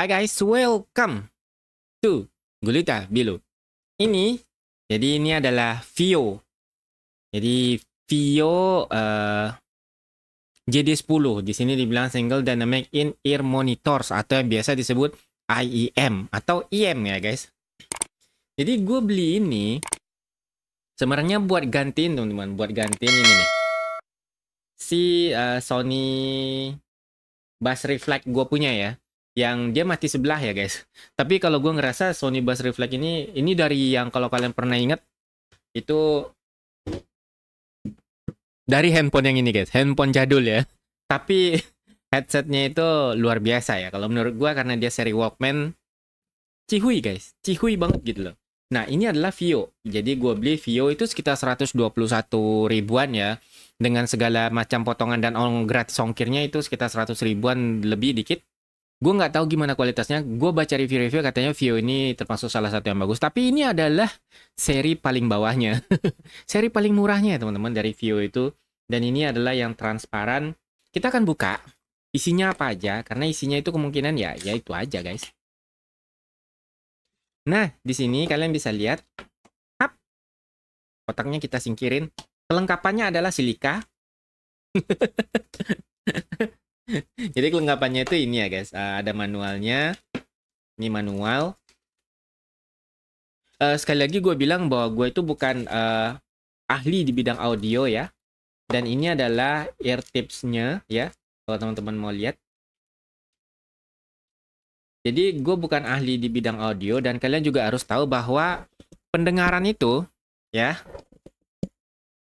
Hai guys, welcome to Gulita Bilu. Jadi ini adalah Vio. Jadi Vio JD10. Di sini dibilang Single Dynamic In-Ear Monitors atau yang biasa disebut IEM atau IM ya guys. Jadi gue beli ini sebenarnya buat gantiin teman-teman, buat gantiin ini nih. Si Sony Bass Reflect gue punya ya. Yang dia mati sebelah ya guys. Tapi kalau gue ngerasa Sony Bass Reflect ini dari yang kalau kalian pernah ingat itu dari handphone yang ini guys, handphone jadul ya. Tapi headsetnya itu luar biasa ya. Kalau menurut gue karena dia seri Walkman, cihui guys, cihui banget gitu loh. Nah ini adalah Vio. Jadi gue beli Vio itu sekitar 121 ribuan ya. Dengan segala macam potongan dan gratis ongkirnya itu sekitar 100 ribuan lebih dikit. Gue nggak tahu gimana kualitasnya. Gue baca review-review katanya Vio ini termasuk salah satu yang bagus. Tapi ini adalah seri paling bawahnya. Seri paling murahnya teman-teman dari Vio itu. Dan ini adalah yang transparan. Kita akan buka isinya apa aja. Karena isinya itu kemungkinan ya itu aja guys. Nah di sini kalian bisa lihat. Kotaknya kita singkirin. Kelengkapannya adalah silika. Jadi kelengkapannya itu ini ya guys, ada manualnya, ini manual. Sekali lagi gue bilang bahwa gue itu bukan ahli di bidang audio ya. Dan ini adalah ear tips-nya ya, kalau teman-teman mau lihat. Jadi gue bukan ahli di bidang audio dan kalian juga harus tahu bahwa pendengaran itu ya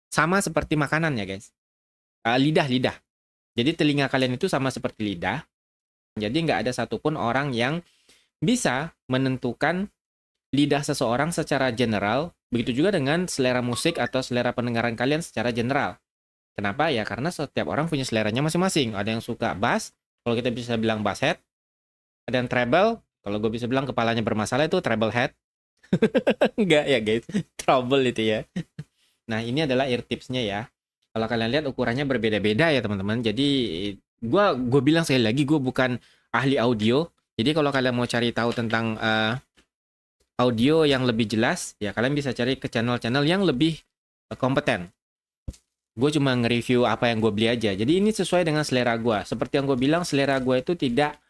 sama seperti makanan ya guys. Lidah-lidah. Jadi telinga kalian itu sama seperti lidah. Jadi nggak ada satupun orang yang bisa menentukan lidah seseorang secara general. Begitu juga dengan selera musik atau selera pendengaran kalian secara general. Kenapa? Ya karena setiap orang punya seleranya masing-masing. Ada yang suka bass, kalau kita bisa bilang bass head. Ada yang treble, kalau gue bisa bilang kepalanya bermasalah itu treble head. Enggak ya guys, trouble itu ya. Nah ini adalah ear tipsnya ya. Kalau kalian lihat ukurannya berbeda-beda ya teman-teman. Jadi gue bilang sekali lagi gue bukan ahli audio. Jadi kalau kalian mau cari tahu tentang audio yang lebih jelas, ya kalian bisa cari ke channel-channel yang lebih kompeten. Gue cuma nge-review apa yang gue beli aja. Jadi ini sesuai dengan selera gue. Seperti yang gue bilang, selera gue itu tidak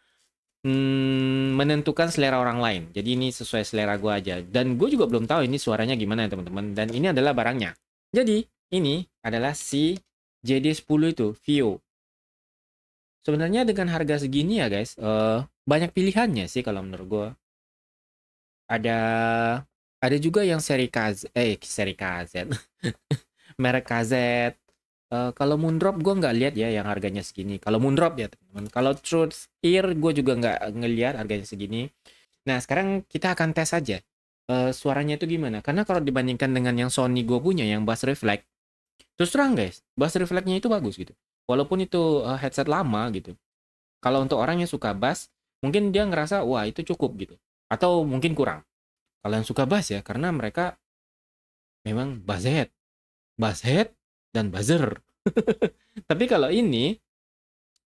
menentukan selera orang lain. Jadi ini sesuai selera gue aja. Dan gue juga belum tahu ini suaranya gimana ya teman-teman. Dan ini adalah barangnya. Jadi ini adalah si JD10 itu, Vio. Sebenarnya dengan harga segini ya guys, banyak pilihannya sih kalau menurut gue. Ada juga yang seri KZ. Merek KZ. Kalau Moondrop gue nggak lihat ya yang harganya segini. Kalau Moondrop ya teman-teman. Kalau Truth Ear gue juga nggak ngelihat harganya segini. Nah sekarang kita akan tes aja. Suaranya itu gimana? Karena kalau dibandingkan dengan yang Sony gue punya, yang Bass Reflect, terus terang guys, Bass Reflect-nya itu bagus gitu. Walaupun itu headset lama gitu. Kalau untuk orang yang suka bass, mungkin dia ngerasa, wah itu cukup gitu. Atau mungkin kurang. Kalau yang suka bass ya, karena mereka memang bass head, dan buzzer. Tapi kalau ini,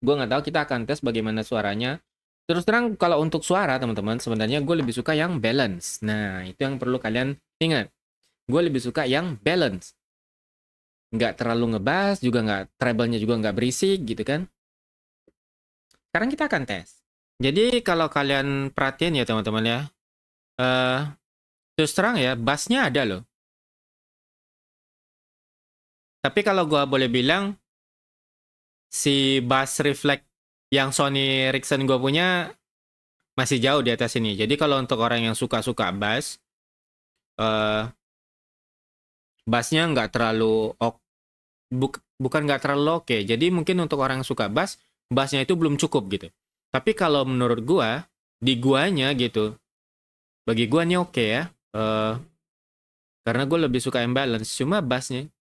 gue nggak tahu, kita akan tes bagaimana suaranya. Terus terang kalau untuk suara teman-teman, sebenarnya gue lebih suka yang balance. Nah itu yang perlu kalian ingat. Gue lebih suka yang balance. Nggak terlalu ngebass, juga nggak treble-nya juga nggak berisik gitu kan. Sekarang kita akan tes. Jadi kalau kalian perhatiin ya teman-teman ya, terus terang ya, bassnya ada loh. Tapi kalau gue boleh bilang, si Bass Reflect yang Sony Ericsson gue punya masih jauh di atas ini. Jadi kalau untuk orang yang suka-suka bass, bassnya nggak terlalu bukan nggak terlalu oke. Jadi mungkin untuk orang yang suka bass, bassnya itu belum cukup gitu. Tapi kalau menurut gua, di guanya gitu, bagi gua ini oke ya. Karena gue lebih suka yang balance. Cuma bassnya,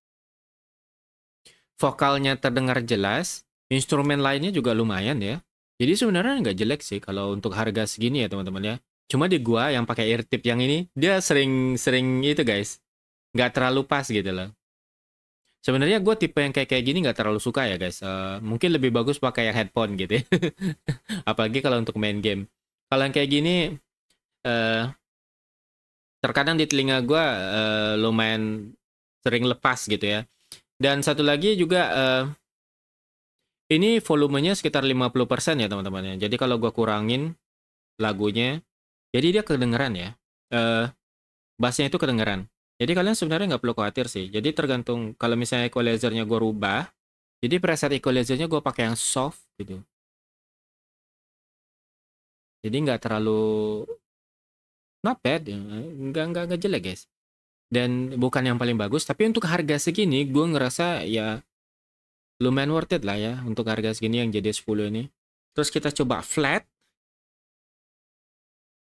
vokalnya terdengar jelas, instrumen lainnya juga lumayan ya. Jadi sebenarnya nggak jelek sih kalau untuk harga segini ya teman-teman ya. Cuma di gua yang pakai ear tip yang ini, dia sering itu guys, nggak terlalu pas gitu loh. Sebenarnya gue tipe yang kayak gini nggak terlalu suka ya guys. Mungkin lebih bagus pakai yang headphone gitu ya. Apalagi kalau untuk main game. Kalau yang kayak gini eh, terkadang di telinga gue lumayan sering lepas gitu ya. Dan satu lagi juga ini volumenya sekitar 50% ya teman-teman ya. Jadi kalau gue kurangin lagunya, jadi dia kedengeran ya. Bassnya itu kedengeran. Jadi kalian sebenarnya nggak perlu khawatir sih. Jadi tergantung kalau misalnya equalizer-nya gue rubah, jadi preset equalizer-nya gue pakai yang soft gitu. Jadi nggak terlalu not bad, ya. Nggak jelek guys. Dan bukan yang paling bagus, tapi untuk harga segini gue ngerasa ya lumayan worth it lah ya untuk harga segini yang jadi 10 ini. Terus kita coba flat.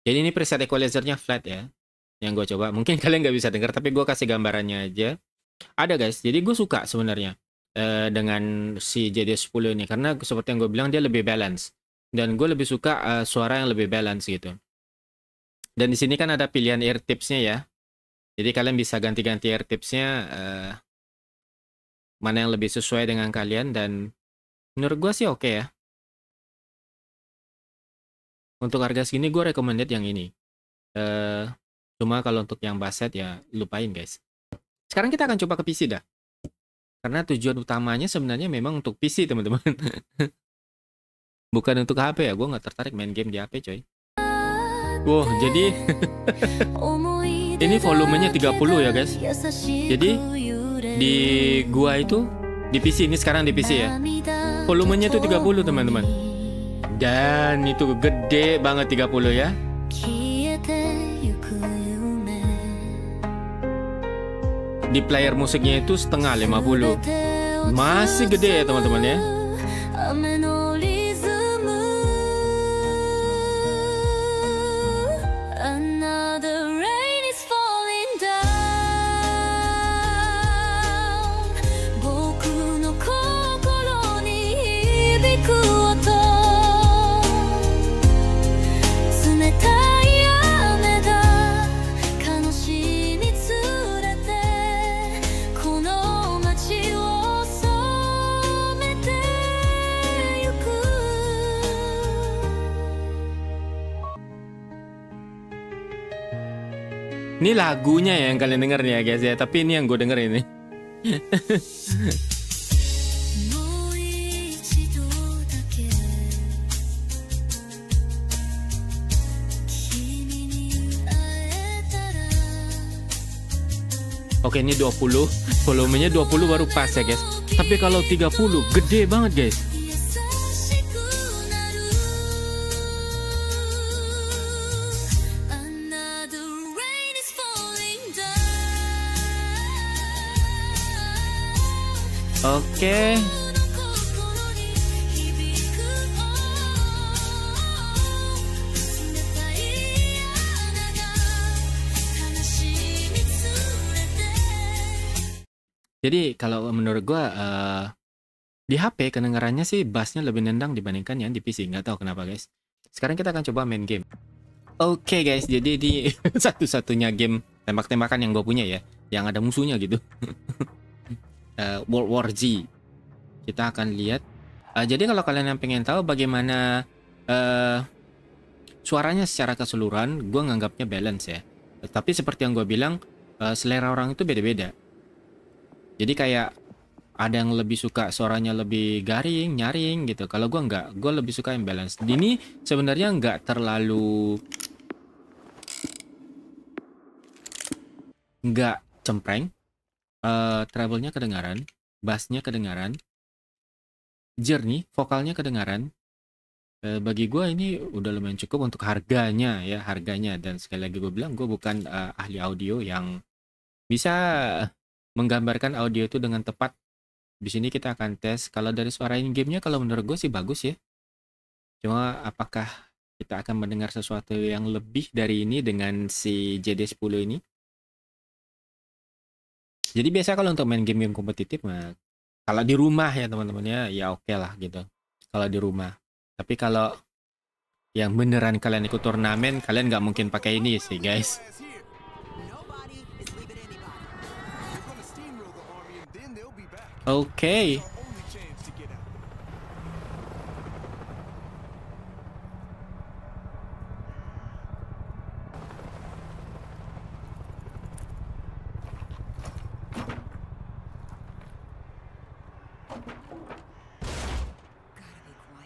Jadi ini preset equalizer-nya flat ya. Yang gue coba. Mungkin kalian nggak bisa dengar, tapi gue kasih gambarannya aja. Ada guys, jadi gue suka sebenarnya dengan si JD10 ini. Karena seperti yang gue bilang, dia lebih balance. Dan gue lebih suka suara yang lebih balance gitu. Dan di sini kan ada pilihan ear tips-nya ya. Jadi kalian bisa ganti-ganti ear tips-nya mana yang lebih sesuai dengan kalian. Dan menurut gue sih oke ya. Untuk harga segini gue recommended yang ini. Cuma kalau untuk yang baset ya lupain guys. Sekarang kita akan coba ke PC dah. Karena tujuan utamanya sebenarnya memang untuk PC teman-teman. Bukan untuk HP ya. Gue nggak tertarik main game di HP coy. Wow, jadi ini volumenya 30 ya guys. Jadi di gua itu di PC ini sekarang di PC ya. Volumenya itu 30 teman-teman. Dan itu gede banget 30 ya. Di player musiknya itu setengah 50. Masih gede ya teman-teman ya. Ini lagunya ya yang kalian denger nih ya guys ya. Tapi ini yang gue denger ini. Oke ini 20. Volumenya 20 baru pas ya guys. Tapi kalau 30 gede banget guys. Oke. Jadi kalau menurut gua di HP kedengarannya sih bassnya lebih nendang dibandingkan yang di PC. Nggak tahu kenapa guys. Sekarang kita akan coba main game. Oke guys, jadi di satu-satunya game tembak-tembakan yang gue punya ya, yang ada musuhnya gitu. World War Z. Kita akan lihat. Jadi kalau kalian yang pengen tahu bagaimana suaranya secara keseluruhan, gue nganggapnya balance ya. Tapi seperti yang gue bilang, selera orang itu beda-beda. Jadi kayak ada yang lebih suka suaranya lebih garing, nyaring gitu. Kalau gue nggak, gue lebih suka yang balance. Ini sebenarnya nggak terlalu nggak cempreng. Treble-nya kedengaran, bass-nya kedengaran, jernih, vokalnya kedengaran. Bagi gue ini udah lumayan cukup untuk harganya ya, harganya. Dan sekali lagi gue bilang, gue bukan ahli audio yang bisa menggambarkan audio itu dengan tepat. Di sini kita akan tes. Kalau dari suara in-game-nya, kalau menurut gue sih bagus ya. Cuma apakah kita akan mendengar sesuatu yang lebih dari ini dengan si JD10 ini? Jadi biasa kalau untuk main game kompetitif, nah, kalau di rumah ya teman-teman ya oke lah gitu. Kalau di rumah. Tapi kalau yang beneran kalian ikut turnamen, kalian nggak mungkin pakai ini sih guys. Oke.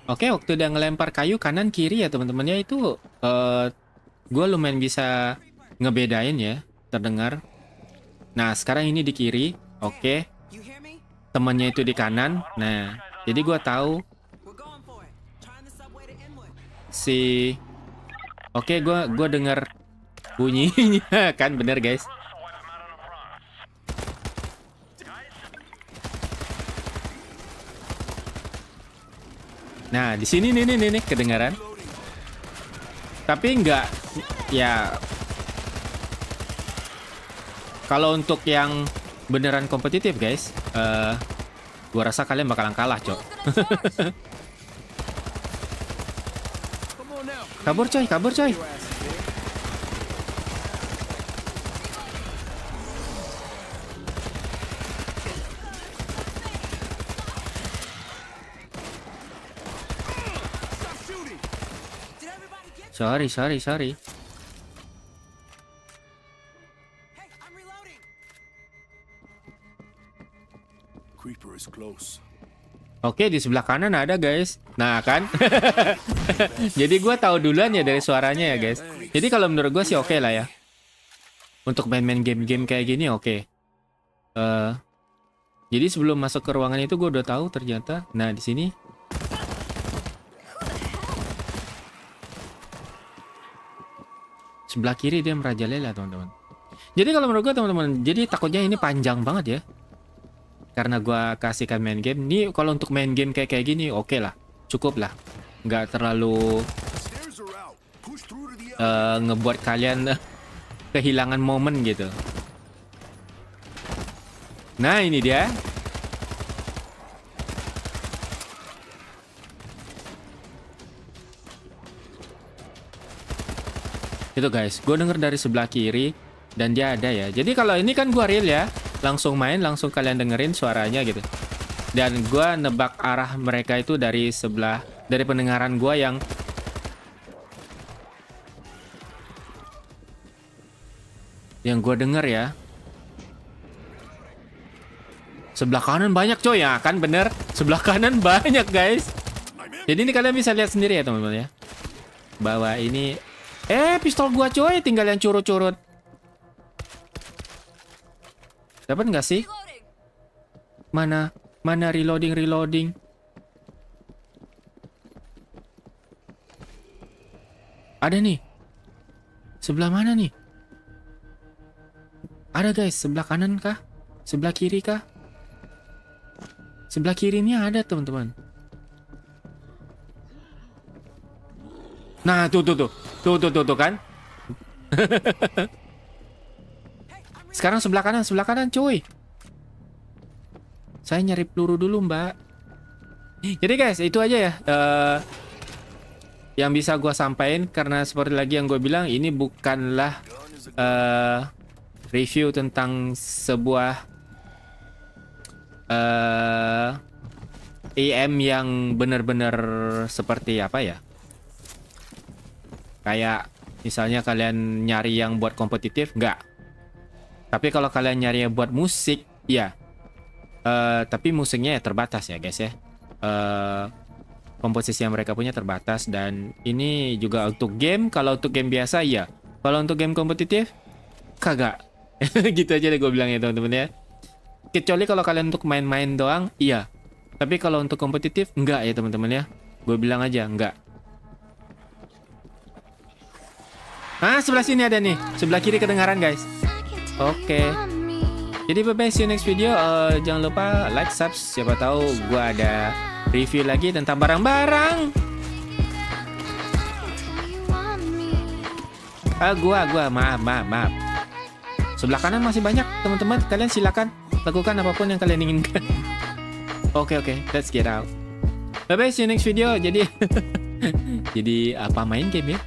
Oke, waktu dia ngelempar kayu kanan kiri ya teman-teman ya, itu gue lumayan bisa ngebedain ya, terdengar. Nah, sekarang ini di kiri. Oke. Temannya itu di kanan. Nah, jadi gue tahu si Oke, gue dengar bunyinya kan, bener guys. Nah, di sini nih kedengaran. Tapi nggak, ya. Kalau untuk yang beneran kompetitif guys, gua rasa kalian bakalan kalah, cok. Kabur coy, kabur coy. Sorry. Creeper is close. Oke, di sebelah kanan ada guys. Nah kan, jadi gue tahu duluan ya dari suaranya ya guys. Jadi kalau menurut gue sih oke lah ya. Untuk main-main game-game kayak gini oke. Jadi sebelum masuk ke ruangan itu gue udah tahu ternyata. Nah di sini. Sebelah kiri dia merajalela teman-teman. Jadi kalau menurut gue teman-teman, jadi takutnya ini panjang banget ya. Karena gue kasihkan main game. Ini kalau untuk main game kayak gini oke lah. Cukup lah. Nggak terlalu ngebuat kalian kehilangan momen gitu. Nah ini dia. Itu guys, gue denger dari sebelah kiri dan dia ada ya. Jadi kalau ini kan gue real ya, langsung main, langsung kalian dengerin suaranya gitu. Dan gue nebak arah mereka itu dari sebelah, dari pendengaran gue yang gue denger ya. Sebelah kanan banyak coy ya, kan bener. Sebelah kanan banyak guys. Jadi ini kalian bisa lihat sendiri ya teman-teman ya. Bahwa ini pistol gua coy, tinggal yang curut-curut. Dapat nggak sih? Mana reloading. Ada nih. Sebelah mana nih? Ada guys, sebelah kanan kah? Sebelah kiri kah? Sebelah kirinya ada teman-teman. Nah, tuh kan. Sekarang sebelah kanan, cuy. Saya nyari peluru dulu, Mbak. Jadi guys, itu aja ya. Yang bisa gue sampaikan, karena seperti lagi yang gue bilang, ini bukanlah review tentang sebuah EM yang benar-benar seperti apa ya? Kayak misalnya kalian nyari yang buat kompetitif, enggak. Tapi kalau kalian nyari yang buat musik, ya. Tapi musiknya ya terbatas ya guys ya. Komposisi yang mereka punya terbatas. Dan ini juga untuk game. Kalau untuk game biasa, ya. Kalau untuk game kompetitif, kagak. Gitu aja deh gue bilang ya teman-teman ya. Kecuali kalau kalian untuk main-main doang, iya. Tapi kalau untuk kompetitif, enggak ya teman-teman ya. Gue bilang aja, enggak. Ah, sebelah sini ada nih. Sebelah kiri kedengaran, guys. Oke. Jadi bye-bye, see you next video. Jangan lupa like, subscribe. Siapa tahu gua ada review lagi tentang barang-barang. Gua maaf. Sebelah kanan masih banyak, teman-teman. Kalian silakan lakukan apapun yang kalian inginkan. Oke, let's get out. Bye-bye, see you next video. Jadi jadi apa main game ya?